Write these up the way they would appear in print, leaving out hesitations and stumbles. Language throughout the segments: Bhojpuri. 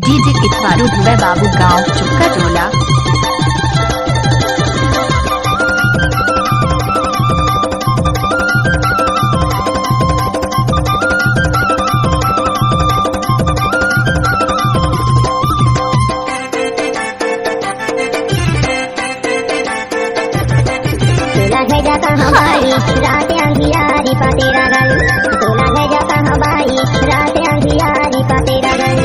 डीजे इतवारू दुबे बाबू गांव चुक्का जोला। हमारी रात अंधियारी पा तेरा गल, तोला है जाता हमारी रात अंधियारी पा तेरा गल।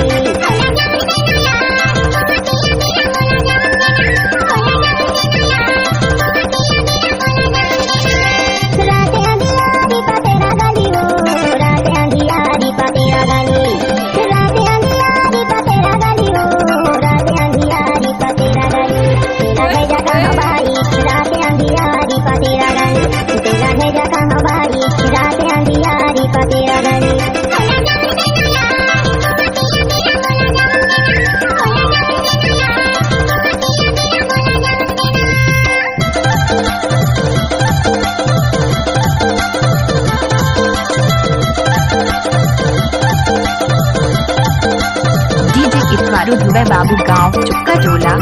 रात अंधियारी पा तेरा गली हो, रात अंधियारी पा तेरा गली, रात अंधियारी पा तेरा गली हो, रात अंधियारी पा तेरा गली। तेरा है जाता हमारी रात अंधियारी पा तेरा गल, तेरा है जाता हमारी रात अंधियारी पा तेरा गल। डीजे इतवारू दुबे बाबू गांव चुक्का जोला।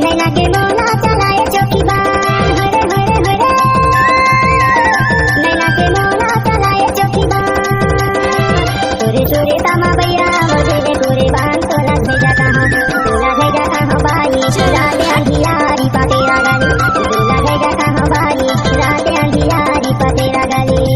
नैना के मोला चलाए चौकीदार, हरे हरे हरे। नैना के मोला चलाए चौकीदार, चोरी चोरी तमा भैया मुझे गोरे बांध तोला भेजा कहाँ, तोला भेजा कहाँ बाई रात अंधियारी पा तेरा गली, तोला भेजा कहाँ बाई रात अंधियारी पा तेरा गली।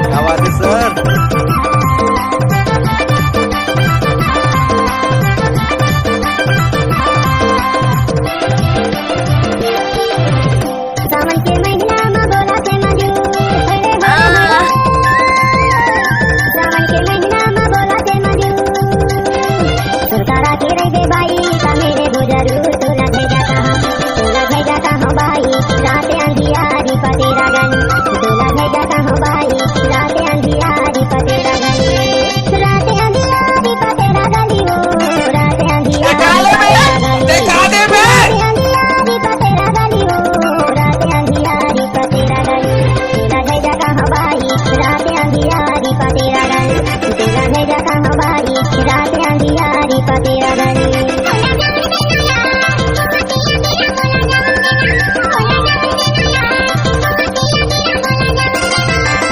क्या बात है सर। सावन के महीना में बोला से मजूर, हरे हरे हरे। सावन के महीना में बोला से मजूर, सुरकारा के रह दे बाई का मेरे गुजरू। तोला भेजा कहाँ, तोला भेजा कहाँ बाई रात अंधियारी पा तेरा गल, तोला भेजा कहाँ बाई रात अंधियारी पा तेरा गल, रात अंधियारी पा तेरा गली हो, रात अंधियारी पा तेरा गली, दिखा दे बे। रात अंधियारी पा तेरा गली हो, रात अंधियारी पा तेरा गल। तेरा भेजा कहाँ बाई रात अंधियारी पा तेरा गल, तेरा भेजा कहाँ बाई रात अंधियारी पा तेरा गल।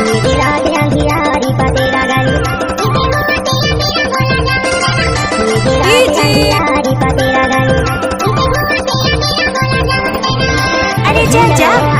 मेरी रात अंधियारी पा तेरा गल, मेरी रात अंधियारी पा तेरा गल। अरे जा जा।